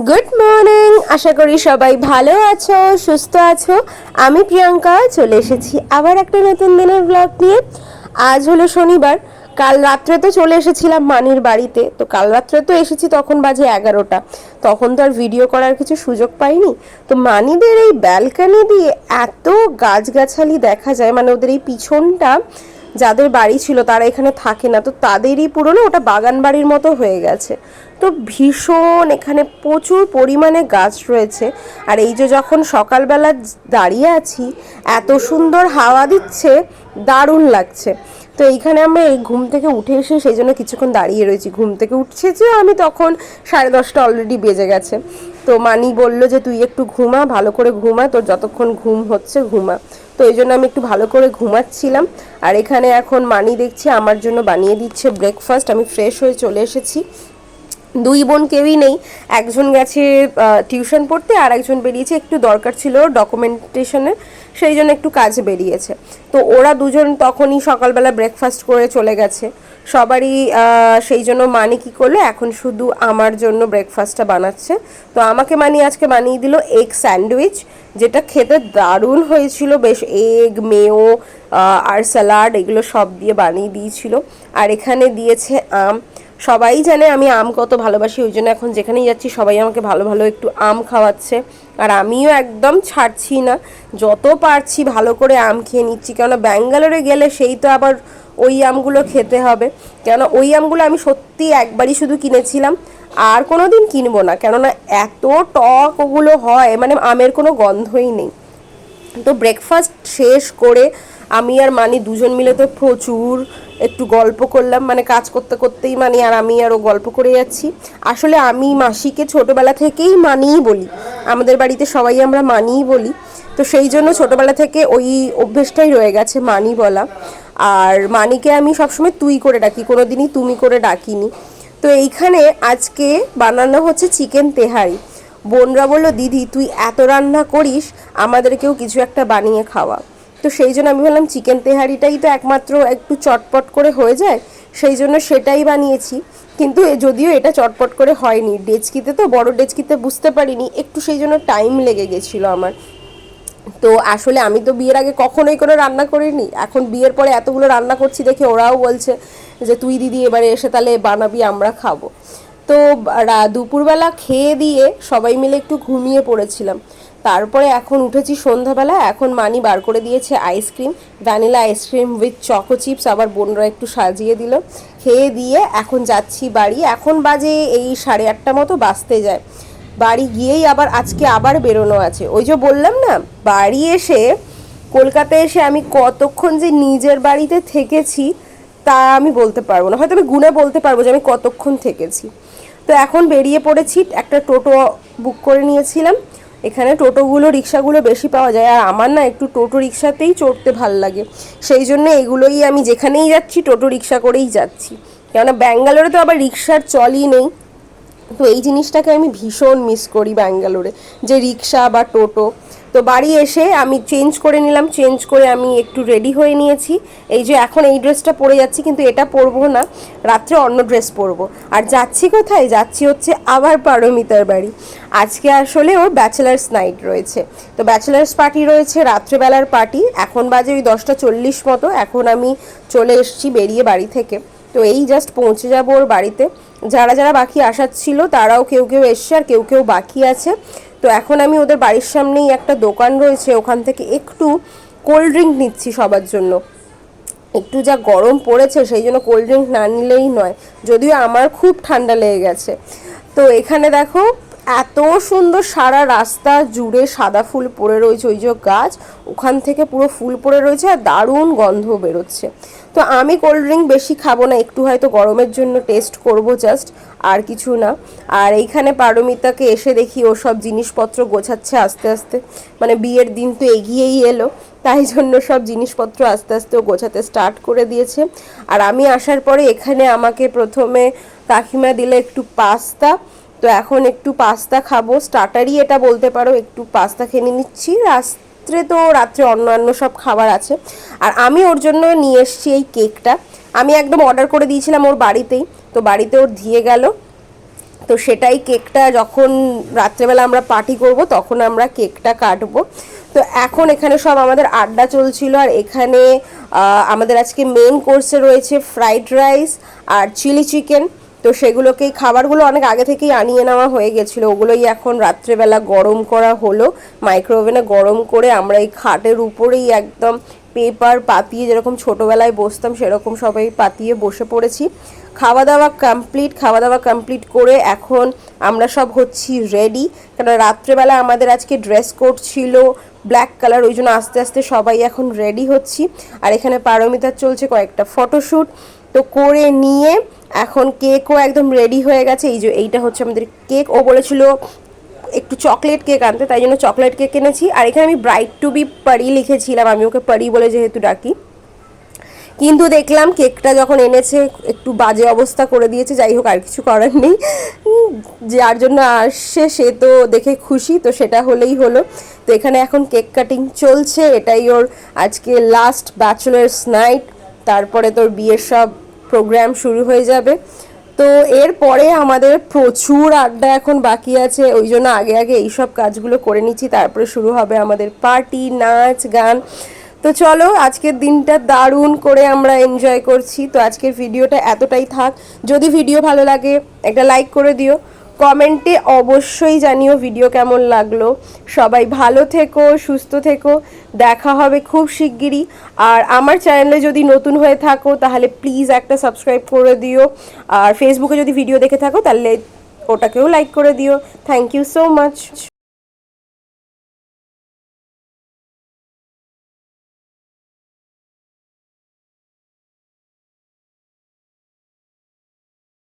Good morning, আশা করি সবাই ভালো আছো, সুস্থ আছো। আমি প্রিয়াঙ্কা চলে এসেছি আবার একটা নতুন দিনের ব্লগ নিয়ে। আজ হলো শনিবার। কাল রাত্রে তো চলে এসেছিলাম মানির বাড়িতে, তো কাল রাত্রে তো এসেছি, তখন বাজে 11টা। তখন তো আর ভিডিও করার কিছু সুযোগ পাইনি। তো মানিদের এই ব্যালকনি দিয়ে এত গাছগাছালি দেখা যায়, মানে ওদের এই পিছনটা যাদের বাড়ি ছিল তারা এখানে থাকে না, তো তাদেরই পুরনো ওটা বাগান বাড়ির মতো হয়ে গেছে। তো ভীষণ এখানে প্রচুর পরিমাণে গাছ রয়েছে। আর এই যে যখন সকালবেলা দাঁড়িয়ে আছি, এত সুন্দর হাওয়া দিচ্ছে, দারুণ লাগছে। তো এইখানে আমরা এই ঘুম থেকে উঠে এসে সেই জন্য কিছুক্ষণ দাঁড়িয়ে রয়েছি। ঘুম থেকে উঠছে যে আমি, তখন 10:30 অলরেডি বেজে গেছে। তো মানি বলল যে তুই একটু ঘুমা, ভালো করে ঘুমা, তোর যতক্ষণ ঘুম হচ্ছে ঘুমা। তো এই জন্য আমি একটু ভালো করে ঘুমাচ্ছিলাম। আর এখানে এখন মানি দেখছি আমার জন্য বানিয়ে দিচ্ছে ব্রেকফাস্ট। আমি ফ্রেশ হয়ে চলে এসেছি। দুই বোন কেউই নেই, একজন গেছে টিউশন পড়তে, আর একজন বেরিয়েছে, একটু দরকার ছিল ডকুমেন্টেশনের, সেই জন্য একটু কাজে বেরিয়েছে। তো ওরা দুজন তখনই সকালবেলা ব্রেকফাস্ট করে চলে গেছে সবারই। সেই জন্য মানি কী করলো, এখন শুধু আমার জন্য ব্রেকফাস্টটা বানাচ্ছে। তো আমাকে মানি আজকে বানিয়ে দিল এগ স্যান্ডউইচ, যেটা খেতে দারুণ হয়েছিল। বেশ এগ, মেয়ো আর স্যালাড এগুলো সব দিয়ে বানিয়ে দিয়েছিল। আর এখানে দিয়েছে আম। সবাই জানে আমি আম কত ভালোবাসি, ওই জন্য এখন যেখানেই যাচ্ছি সবাই আমাকে ভালো ভালো একটু আম খাওয়াচ্ছে। আর আমিও একদম ছাড়ছি না, যত পারছি ভালো করে আম খেয়ে নিচ্ছি। কেননা ব্যাঙ্গালোরে গেলে সেই তো আবার ওই আমগুলো খেতে হবে। কেন ওই আমগুলো আমি সত্যি একবারই শুধু কিনেছিলাম, আর কোনো দিন কিনবো না। কেননা এত টক ওগুলো হয়, মানে আমের কোনো গন্ধই নেই। তো ব্রেকফাস্ট শেষ করে আমি আর মানি দুজন মিলে তো প্রচুর একটু গল্প করলাম, মানে কাজ করতে করতেই মানি আর আমি আরও গল্প করে যাচ্ছি। আসলে আমি মাসিকে ছোটোবেলা থেকেই মানিই বলি, আমাদের বাড়িতে সবাই আমরা মানিই বলি। তো সেই জন্য ছোটোবেলা থেকে ওই অভ্যেসটাই রয়ে গেছে মানি বলা। আর মানিকে আমি সবসময় তুই করে ডাকি, কোনো দিনই তুমি করে ডাকিনি। তো এইখানে আজকে বানানো হচ্ছে চিকেন তেহারি। বোনরা বললো দিদি তুই এত রান্না করিস, আমাদেরকেও কিছু একটা বানিয়ে খাওয়া। তো সেই জন্য আমি বললাম চিকেন তেহারিটাই তো একমাত্র একটু চটপট করে হয়ে যায়, সেই জন্য সেটাই বানিয়েছি। কিন্তু যদিও এটা চটপট করে হয়নি, ডেচকিতে তো বড় ডেচকিতে বুঝতে পারিনি একটু, সেই জন্য টাইম লেগে গেছিলো আমার। তো আসলে আমি তো বিয়ের আগে কখনোই কোনো রান্না করিনি, এখন বিয়ের পরে এতগুলো রান্না করছি দেখে ওরাও বলছে যে তুই দিদি এবারে এসে তাহলে বানাবি, আমরা খাবো। তো দুপুরবেলা খেয়ে দিয়ে সবাই মিলে একটু ঘুমিয়ে পড়েছিলাম। তারপরে এখন উঠেছি সন্ধ্যাবেলা, এখন মানি বার করে দিয়েছে ice cream, vanilla ice cream with choco chips, আবার বোনরা একটু সাজিয়ে দিল। খেয়ে দিয়ে এখন যাচ্ছি বাড়ি। এখন বাজে এই 8:30 মতো বাজতে যায়। বাড়ি গিয়েই আবার আজকে আবার বেরোনো আছে। ওই যে বললাম না, বাড়ি এসে কলকাতায় এসে আমি কতক্ষণ যে নিজের বাড়িতে থেকেছি তা আমি বলতে পারবো না, হয়তো আমি গুণে বলতে পারবো যে আমি কতক্ষণ থেকেছি। তো এখন বেরিয়ে পড়েছি, একটা টোটো বুক করে নিয়েছিলাম। এখানে টোটোগুলো, রিক্সাগুলো বেশি পাওয়া যায়, আর আমার না একটু টোটো রিক্সাতেই চড়তে ভাল লাগে। সেই জন্য এগুলোই আমি যেখানেই যাচ্ছি টোটো রিক্সা করেই যাচ্ছি। কেননা ব্যাঙ্গালোরে তো আবার রিক্সার চলই নেই। তো এই জিনিসটাকে আমি ভীষণ মিস করি ব্যাঙ্গালোরে, যে রিক্সা বা টোটো। তো বাড়ি এসে আমি চেঞ্জ করে নিলাম, চেঞ্জ করে আমি একটু রেডি হয়ে নিয়েছি। এই যে এখন এই ড্রেসটা পরে যাচ্ছি, কিন্তু এটা পরবো না, রাত্রে অন্য ড্রেস পরবো। আর যাচ্ছি কোথায়, যাচ্ছি হচ্ছে আবার পারমিতার বাড়ি। আজকে আসলে ওর ব্যাচেলার্স নাইট রয়েছে, তো ব্যাচেলার্স পার্টি রয়েছে, রাত্রেবেলার পার্টি। এখন বাজে ওই 10:40 মতো, এখন আমি চলে এসেছি বেরিয়ে বাড়ি থেকে। তো এই জাস্ট পৌঁছে যাবো ওর বাড়িতে। যারা যারা বাকি আসার ছিল তারাও কেউ কেউ এসছে, আর কেউ কেউ বাকি আছে। তো এখন আমি ওদের বাড়ির সামনেই একটা দোকান রয়েছে, ওখান থেকে একটু কোল্ড ড্রিঙ্ক নিচ্ছি সবার জন্য। একটু যা গরম পড়েছে সেই জন্য কোল্ড ড্রিঙ্ক না নিলেই নয়, যদিও আমার খুব ঠান্ডা লেগে গেছে। তো এখানে দেখো এত সুন্দর সারা রাস্তা জুড়ে সাদা ফুল পড়ে রয়েছে, ওই যে গাছ ওখান থেকে পুরো ফুল পড়ে রয়েছে, আর দারুণ গন্ধ বেরোচ্ছে। তো আমি কোল্ড ড্রিঙ্ক বেশি খাবো না, একটু হয়তো গরমের জন্য টেস্ট করব জাস্ট, আর কিছু না। আর এইখানে পারমিতাকে এসে দেখি ও সব জিনিসপত্র গোছাচ্ছে আস্তে আস্তে, মানে বিয়ের দিন তো এগিয়েই এলো, তাই জন্য সব জিনিসপত্র আস্তে আস্তে ও গোছাতে স্টার্ট করে দিয়েছে। আর আমি আসার পরে এখানে আমাকে প্রথমে কাকিমা দিলে একটু পাস্তা। তো এখন একটু পাস্তা খাবো, স্টার্টারই এটা বলতে পারো, একটু পাস্তা খেয়ে নিচ্ছি। রাত্রে অন্যান্য সব খাবার আছে। আর আমি ওর জন্য নিয়ে এসেছি এই কেকটা, আমি একদম অর্ডার করে দিয়েছিলাম ওর বাড়িতেই, তো বাড়িতে ওর দিয়ে গেল। তো সেটাই কেকটা যখন রাত্রেবেলা আমরা পার্টি করব তখন আমরা কেকটা কাটবো। তো এখন এখানে সব আমাদের আড্ডা চলছিল, আর এখানে আমাদের আজকে মেন কোর্সে রয়েছে ফ্রাইড রাইস আর চিলি চিকেন। তো সেগুলোকেই খাবারগুলো অনেক আগে থেকেই আনিয়ে নেওয়া হয়ে গেছিলো, ওগুলোই এখন রাত্রেবেলা গরম করা হলো মাইক্রোওভেনে। গরম করে আমরা এই খাটের উপরেই একদম পেপার পাতিয়ে, যেরকম ছোটোবেলায় বসতাম সেরকম সবাই পাতিয়ে বসে পড়েছি। খাওয়া দাওয়া কমপ্লিট করে এখন আমরা সব হচ্ছি রেডি, কারণ রাত্রেবেলা আমাদের আজকে ড্রেস কোড ছিল ব্ল্যাক কালার, ওই জন্য আস্তে আস্তে সবাই এখন রেডি হচ্ছি। আর এখানে পারমিতার চলছে কয়েকটা ফটোশ্যুট তো করে নিয়ে এখন কেকও একদম রেডি হয়ে গেছে। এই যে এইটা হচ্ছে আমাদের কেক, ও বলেছিল একটু চকলেট কেক আনতে, তাই জন্য চকলেট কেক এনেছি। আর এখানে আমি ব্রাইট টু বি পরি লিখেছিলাম, আমি ওকে পরি বলে যেহেতু ডাকি, কিন্তু দেখলাম কেকটা যখন এনেছে একটু বাজে অবস্থা করে দিয়েছে। যাই হোক, আর কিছু করার নেই, যার জন্য আসছে সে তো দেখে খুশি, তো সেটা হলেই হলো। তো এখানে এখন কেক কাটিং চলছে, এটাই ওর আজকে লাস্ট ব্যাচেলার্স নাইট, তারপরে তোর বিয়ের সব প্রোগ্রাম শুরু হয়ে যাবে। তো এরপরে আমাদের প্রচুর আড্ডা এখন বাকি আছে, ওই জন্য আগে আগে এইসব কাজগুলো করে নিচ্ছি, তারপরে শুরু হবে আমাদের পার্টি, নাচ গান। তো চলো, আজকের দিনটা দারুণ করে আমরা এনজয় করছি। তো আজকের ভিডিওটা এতটাই থাক, যদি ভিডিও ভালো লাগে একটা লাইক করে দিও, কমেন্টে অবশ্যই জানিও ভিডিও কেমন লাগলো। সবাই ভালো থেকো, সুস্থ থেকো, দেখা হবে খুব শিগগিরই। আর আমার চ্যানেলে যদি নতুন হয়ে থাকো তাহলে প্লিজ একটা সাবস্ক্রাইব করে দিও, আর ফেসবুকে যদি ভিডিও দেখে থাকো তাহলে ওটাকেও লাইক করে দিও। Thank you so much.